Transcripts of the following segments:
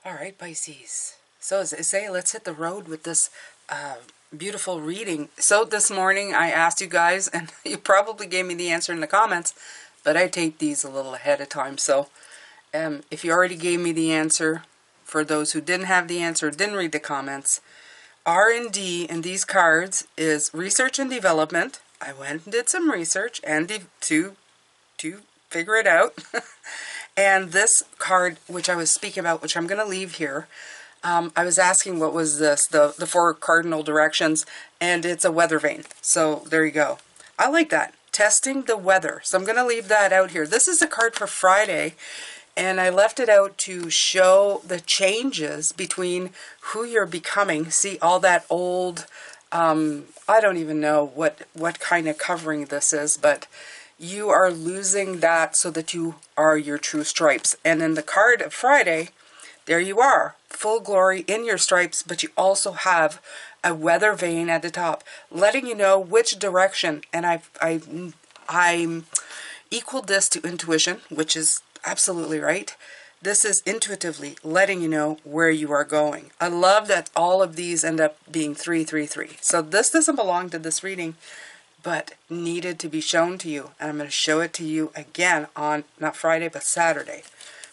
All right, Pisces. So as I say, let's hit the road with this beautiful reading. So this morning I asked you guys, and you probably gave me the answer in the comments, but I take these a little ahead of time. So if you already gave me the answer, for those who didn't have the answer, didn't read the comments, R&D in these cards is research and development. I went and did some research and to figure it out. And this card, which I was speaking about, which I'm going to leave here, I was asking what was this, the four cardinal directions, and it's a weather vane. So there you go. I like that. Testing the weather. So I'm going to leave that out here. This is a card for Friday, and I left it out to show the changes between who you're becoming. See all that old, I don't even know what kind of covering this is, but you are losing that so that you are your true stripes. And in the card of Friday, there you are, full glory in your stripes, but you also have a weather vane at the top, letting you know which direction. And I'm equaled this to intuition, which is absolutely right. This is intuitively letting you know where you are going. I love that all of these end up being 333. So this doesn't belong to this reading, but needed to be shown to you. And I'm going to show it to you again on, not Friday, but Saturday,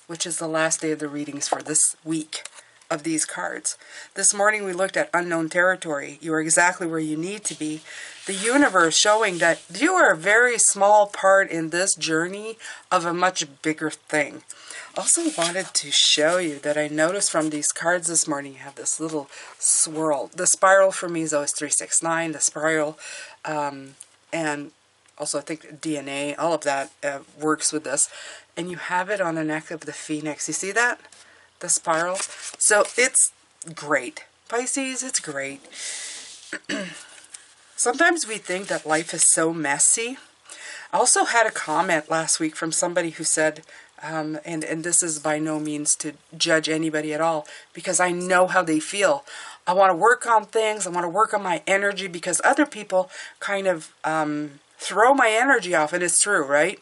which is the last day of the readings for this week of these cards. This morning we looked at unknown territory. You are exactly where you need to be. The universe showing that you are a very small part in this journey of a much bigger thing. Also wanted to show you that I noticed from these cards this morning, you have this little swirl. The spiral for me is always 369, the spiral, and also I think DNA, all of that works with this. And you have it on the neck of the phoenix. You see that? The spiral. So it's great. Pisces, it's great. Sometimes we think that life is so messy. I also had a comment last week from somebody who said, and this is by no means to judge anybody at all, because I know how they feel. I want to work on things. I want to work on my energy because other people kind of throw my energy off. And it's true, right?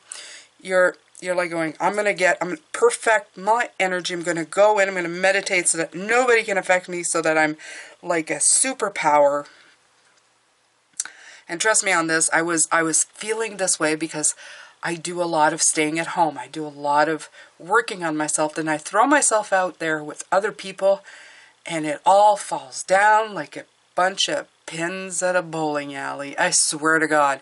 You're like going, I'm going to perfect my energy. I'm going to go in. I'm going to meditate so that nobody can affect me, so that I'm like a superpower. And trust me on this, I was feeling this way because I do a lot of staying at home. I do a lot of working on myself. Then I throw myself out there with other people, and it all falls down like a bunch of pins at a bowling alley. I swear to God.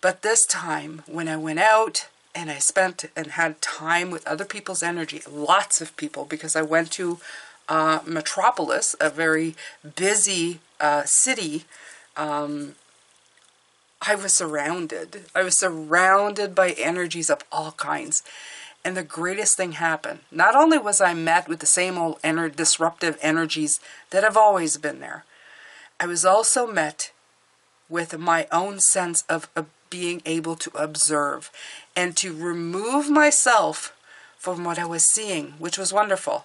But this time, when I went out and I spent and had time with other people's energy, lots of people, because I went to Metropolis, a very busy city, I was surrounded. I was surrounded by energies of all kinds. And the greatest thing happened. Not only was I met with the same old disruptive energies that have always been there, I was also met with my own sense of being able to observe and to remove myself from what I was seeing, which was wonderful.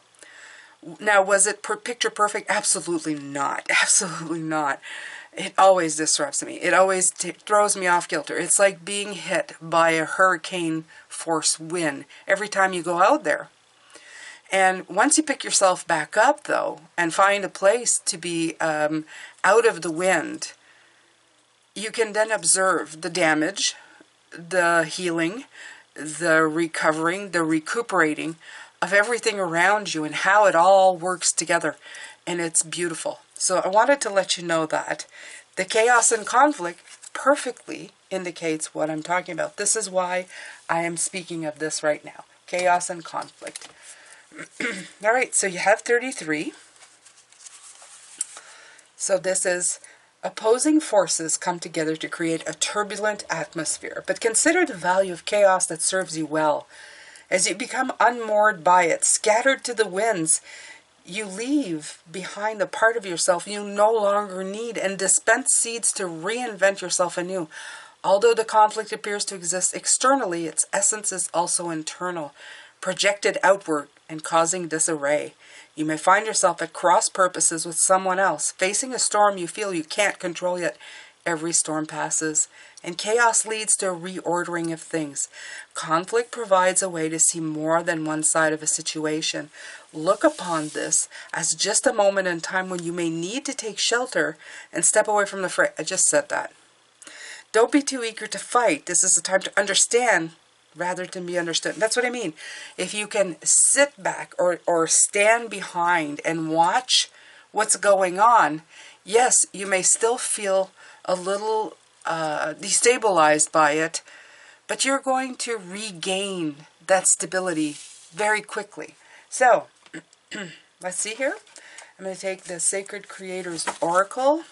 Now, was it picture perfect? Absolutely not. Absolutely not. It always disrupts me. It always throws me off kilter. It's like being hit by a hurricane force wind every time you go out there. And once you pick yourself back up, though, and find a place to be out of the wind, you can then observe the damage, the healing, the recovering, the recuperating of everything around you and how it all works together. And it's beautiful. So I wanted to let you know that the chaos and conflict perfectly indicates what I'm talking about. This is why I am speaking of this right now. Chaos and conflict. All right, so you have 33. So this is opposing forces come together to create a turbulent atmosphere. But consider the value of chaos that serves you well. As you become unmoored by it, scattered to the winds, you leave behind a part of yourself you no longer need and dispense seeds to reinvent yourself anew. Although the conflict appears to exist externally, its essence is also internal, projected outward and causing disarray. You may find yourself at cross purposes with someone else, facing a storm you feel you can't control yet Every storm passes, and chaos leads to a reordering of things. Conflict provides a way to see more than one side of a situation. Look upon this as just a moment in time when you may need to take shelter and step away from the fray. I just said that. Don't be too eager to fight. This is the time to understand rather than be understood. That's what I mean. If you can sit back or stand behind and watch what's going on, yes, you may still feel a little destabilized by it, but you're going to regain that stability very quickly. So, let's see here. I'm going to take the Sacred Creator's Oracle.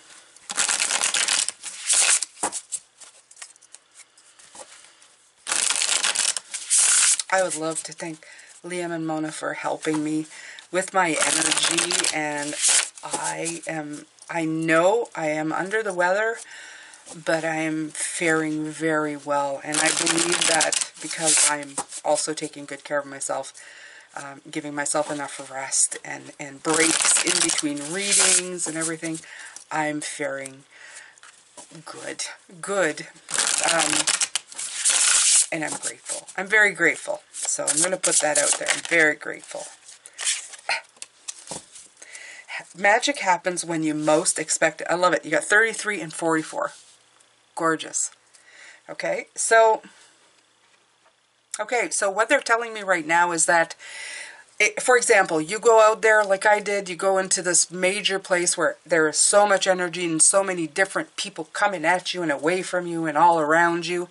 I would love to thank Liam and Mona for helping me with my energy, and I know I am under the weather, but I am faring very well, and I believe that because I'm also taking good care of myself, giving myself enough rest and breaks in between readings and everything, I'm faring good. And I'm grateful. I'm very grateful. So I'm going to put that out there. I'm very grateful. Magic happens when you most expect it. I love it. You got 33 and 44. Gorgeous. Okay, so what they're telling me right now is that, for example, you go out there like I did, you go into this major place where there is so much energy and so many different people coming at you and away from you and all around you.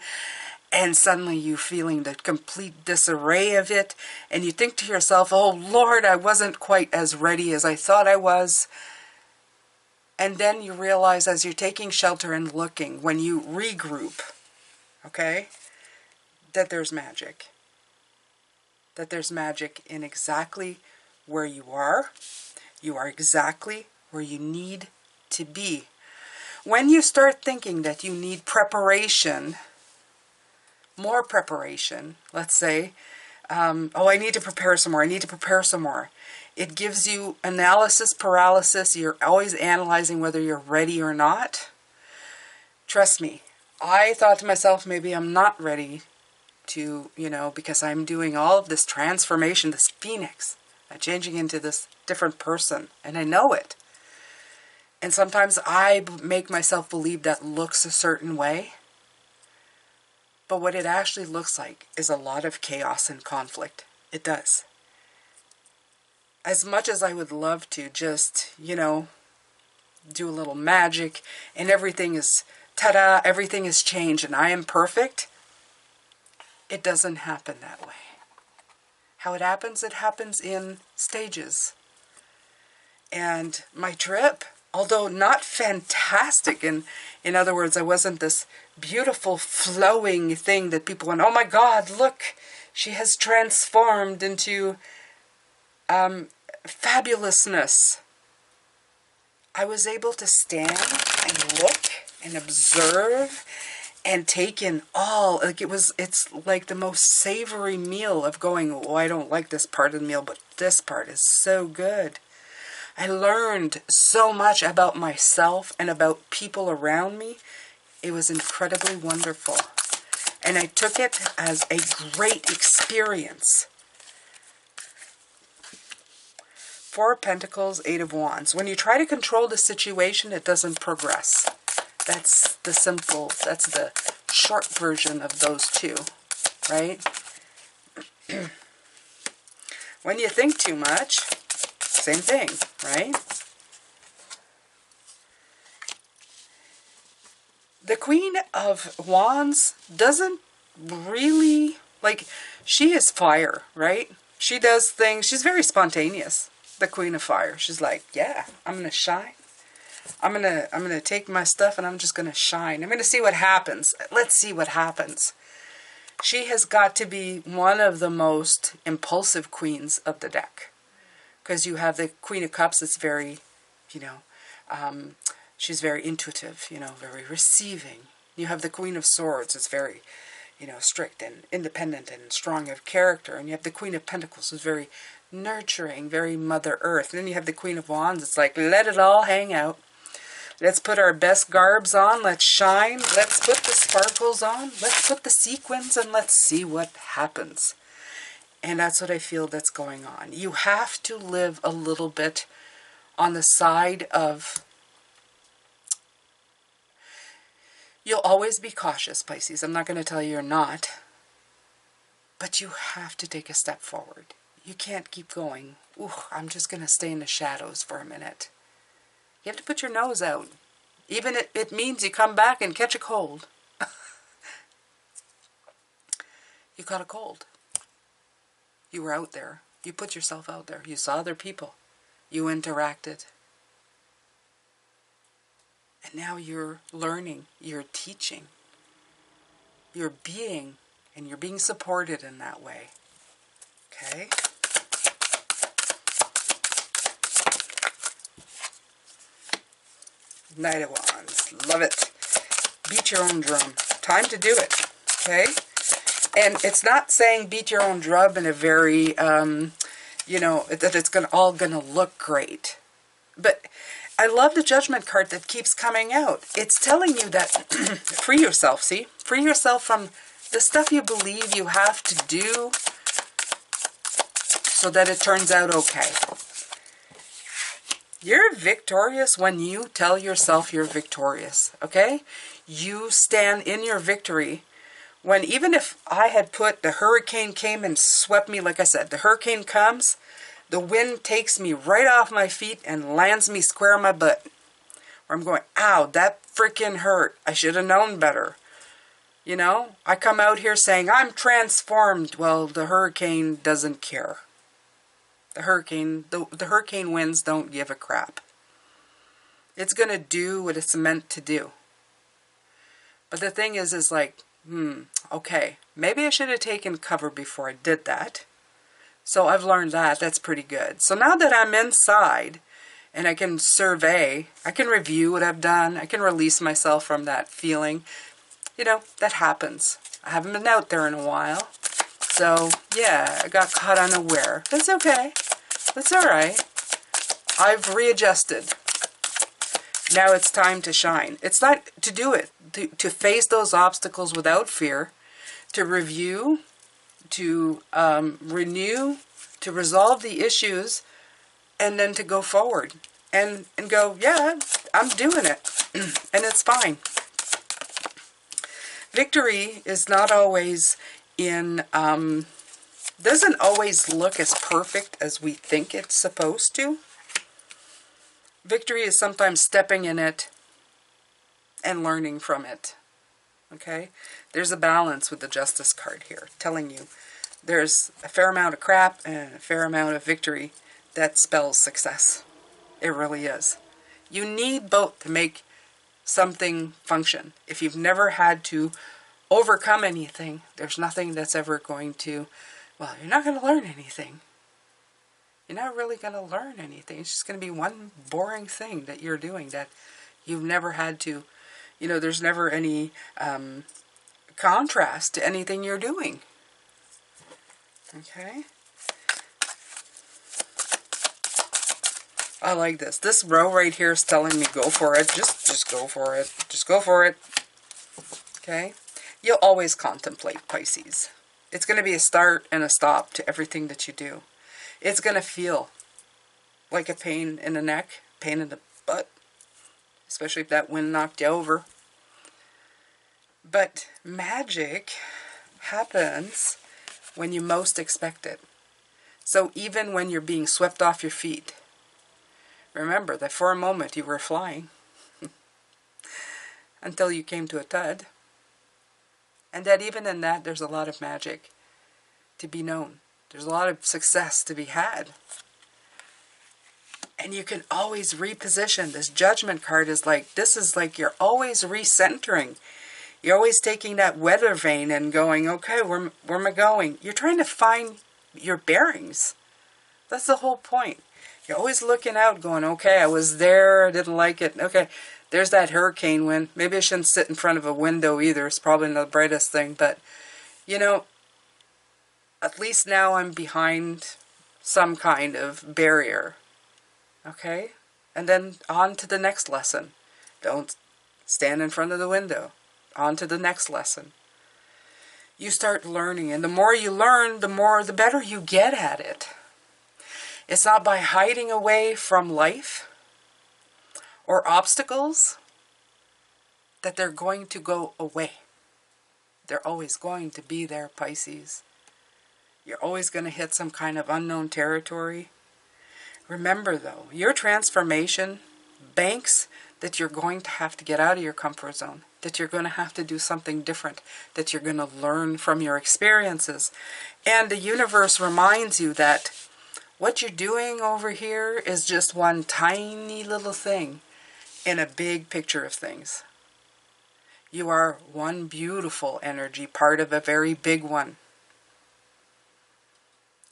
And suddenly you feeling the complete disarray of it. And you think to yourself, oh Lord, I wasn't quite as ready as I thought I was. And then you realize as you're taking shelter and looking, when you regroup, okay, that there's magic. That there's magic in exactly where you are. You are exactly where you need to be. When you start thinking that you need preparation, more preparation, let's say, oh, I need to prepare some more, I need to prepare some more. It gives you analysis paralysis. You're always analyzing whether you're ready or not. Trust me, I thought to myself, maybe I'm not ready to, because I'm doing all of this transformation, this phoenix, changing into this different person, and I know it. And sometimes I make myself believe that looks a certain way. But what it actually looks like is a lot of chaos and conflict. It does. As much as I would love to just, do a little magic and everything is, ta-da, everything is changed and I am perfect, it doesn't happen that way. How it happens in stages. And my trip, although not fantastic, in other words, I wasn't this beautiful flowing thing that people went, oh my God, look, she has transformed into fabulousness. I was able to stand and look and observe and take in all, it's like the most savory meal of going, oh, I don't like this part of the meal, but this part is so good. I learned so much about myself and about people around me. It was incredibly wonderful. And I took it as a great experience. Four of Pentacles, Eight of Wands. When you try to control the situation, it doesn't progress. That's the short version of those two, right? When you think too much, same thing, right? The Queen of Wands doesn't really, she is fire, right? She does things, she's very spontaneous, the Queen of Fire. She's like, yeah, I'm going to shine. I'm going to take my stuff and I'm just going to shine. I'm going to see what happens. Let's see what happens. She has got to be one of the most impulsive queens of the deck. Because you have the Queen of Cups that's very, she's very intuitive, very receiving. You have the Queen of Swords, it's very, strict and independent and strong of character. And you have the Queen of Pentacles, who's very nurturing, very Mother Earth. And then you have the Queen of Wands, it's like, let it all hang out. Let's put our best garbs on. Let's shine. Let's put the sparkles on. Let's put the sequins and let's see what happens. And that's what I feel that's going on. You have to live a little bit on the side of... You'll always be cautious, Pisces. I'm not going to tell you you're not. But you have to take a step forward. You can't keep going, ooh, I'm just going to stay in the shadows for a minute. You have to put your nose out. Even it means you come back and catch a cold. You caught a cold. You were out there. You put yourself out there. You saw other people. You interacted. And now you're learning. You're teaching. You're being. And you're being supported in that way. Okay? Knight of Wands. Love it. Beat your own drum. Time to do it. Okay? And it's not saying beat your own drum in a very, you know, that it's all going to look great. But I love the Judgment card that keeps coming out. It's telling you that free yourself, see? Free yourself from the stuff you believe you have to do so that it turns out okay. You're victorious when you tell yourself you're victorious, okay? You stand in your victory. When even if I had put, the hurricane came and swept me, like I said, the hurricane comes, the wind takes me right off my feet and lands me square on my butt. Where I'm going, ow, that freaking hurt. I should have known better. You know, I come out here saying, I'm transformed. Well, the hurricane doesn't care. The hurricane winds don't give a crap. It's going to do what it's meant to do. But the thing is like, okay, maybe I should have taken cover before I did that. So I've learned that. That's pretty good. So now that I'm inside and I can survey, I can review what I've done, I can release myself from that feeling. You know, that happens. I haven't been out there in a while. So, yeah, I got caught unaware. That's okay. That's all right. I've readjusted. Now it's time to shine. It's not to do it. To face those obstacles without fear. To review. To renew. To resolve the issues. And then to go forward. And go, yeah, I'm doing it. And it's fine. Victory is not always in, doesn't always look as perfect as we think it's supposed to. Victory is sometimes stepping in it and learning from it. Okay? There's a balance with the Justice card here, telling you there's a fair amount of crap and a fair amount of victory that spells success. It really is. You need both to make something function. If you've never had to overcome anything, there's nothing that's ever going to, well, you're not going to learn anything. You're not really going to learn anything. It's just going to be one boring thing that you're doing that you've never had to, you know, there's never any contrast to anything you're doing. Okay? I like this. This row right here is telling me go for it. Just go for it. Just go for it. Okay? You'll always contemplate, Pisces. It's going to be a start and a stop to everything that you do. It's going to feel like a pain in the neck, pain in the butt, especially if that wind knocked you over. But magic happens when you most expect it. So even when you're being swept off your feet, remember that for a moment you were flying until you came to a thud. And that even in that there's a lot of magic to be known. There's a lot of success to be had. And you can always reposition. This Judgment card is like, this is like you're always recentering. You're always taking that weather vane and going, okay, where am I going? You're trying to find your bearings. That's the whole point. You're always looking out going, okay, I was there, I didn't like it. Okay, there's that hurricane wind. Maybe I shouldn't sit in front of a window either. It's probably not the brightest thing. But, you know, at least now I'm behind some kind of barrier. Okay? And then on to the next lesson. Don't stand in front of the window. On to the next lesson. You start learning, and the more you learn, the better you get at it. It's not by hiding away from life or obstacles that they're going to go away. They're always going to be there, Pisces. You're always going to hit some kind of unknown territory. Remember, though, your transformation banks that you're going to have to get out of your comfort zone, that you're going to have to do something different, that you're going to learn from your experiences. And the universe reminds you that what you're doing over here is just one tiny little thing in a big picture of things. You are one beautiful energy, part of a very big one.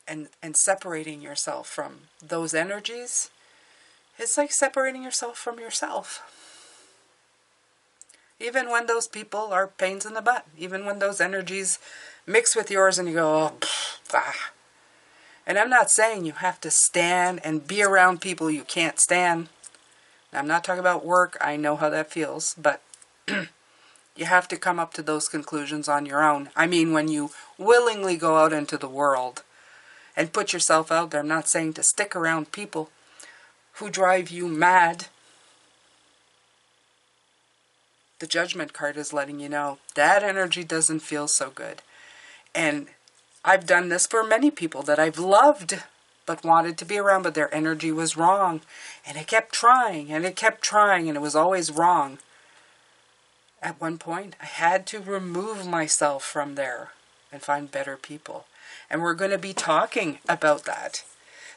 And separating yourself from those energies, it's like separating yourself from yourself. Even when those people are pains in the butt, even when those energies mix with yours and you go, oh, ah. And I'm not saying you have to stand and be around people you can't stand. I'm not talking about work. I know how that feels, but you have to come up to those conclusions on your own. I mean, when you willingly go out into the world and put yourself out there, I'm not saying to stick around people who drive you mad. The judgment card is letting you know that energy doesn't feel so good. And I've done this for many people that I've loved but wanted to be around, but their energy was wrong. And it kept trying, and it kept trying, and it was always wrong. At one point, I had to remove myself from there and find better people. And we're going to be talking about that.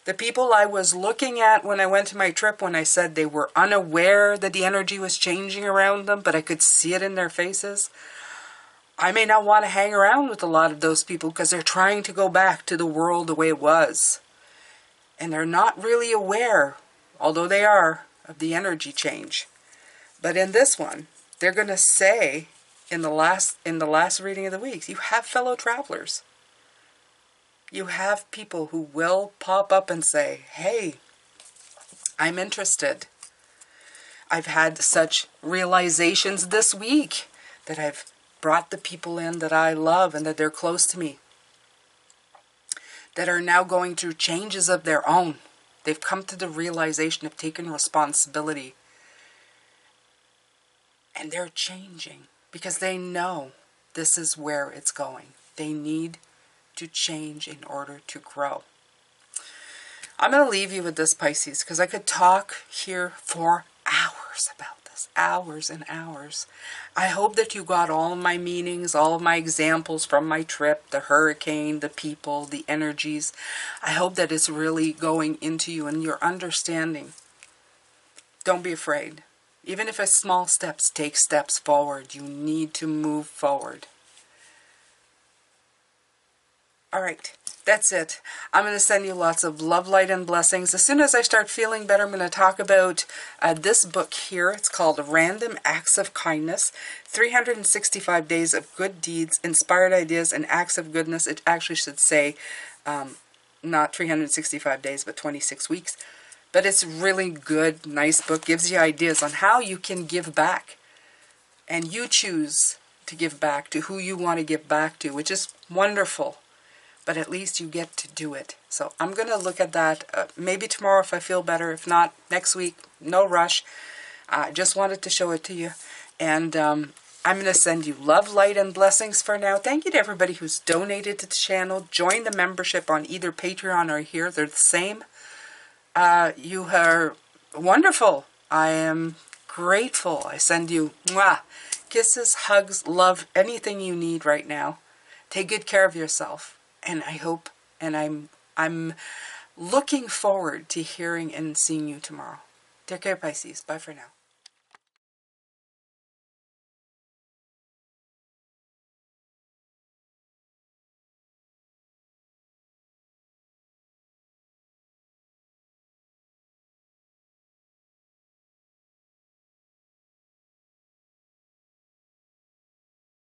The people I was looking at when I went to my trip, when I said they were unaware that the energy was changing around them, but I could see it in their faces. I may not want to hang around with a lot of those people because they're trying to go back to the world the way it was. And they're not really aware, although they are, of the energy change. But in this one, they're going to say in the last reading of the week, you have fellow travelers. You have people who will pop up and say, hey, I'm interested. I've had such realizations this week that I've brought the people in that I love and that they're close to me, that are now going through changes of their own. They've come to the realization of taking responsibility. And they're changing because they know this is where it's going. They need to change in order to grow. I'm going to leave you with this, Pisces, because I could talk here for hours about this. Hours and hours. I hope that you got all of my meanings, all of my examples from my trip, the hurricane, the people, the energies. I hope that it's really going into you and your understanding. Don't be afraid. Even if it's small steps, take steps forward. You need to move forward. All right, that's it. I'm going to send you lots of love, light, and blessings. As soon as I start feeling better, I'm going to talk about this book here. It's called Random Acts of Kindness, 365 Days of Good Deeds, Inspired Ideas, and Acts of Goodness. It actually should say not 365 days, but 26 weeks. But it's really good, nice book. Gives you ideas on how you can give back. And you choose to give back to who you want to give back to, which is wonderful. But at least you get to do it. So I'm going to look at that maybe tomorrow if I feel better. If not, next week. No rush. I just wanted to show it to you. And I'm going to send you love, light, and blessings for now. Thank you to everybody who's donated to the channel. Join the membership on either Patreon or here. They're the same. You are wonderful. I am grateful. I send you mwah, kisses, hugs, love, anything you need right now. Take good care of yourself. And I hope, and I'm looking forward to hearing and seeing you tomorrow. Take care, Pisces. Bye for now.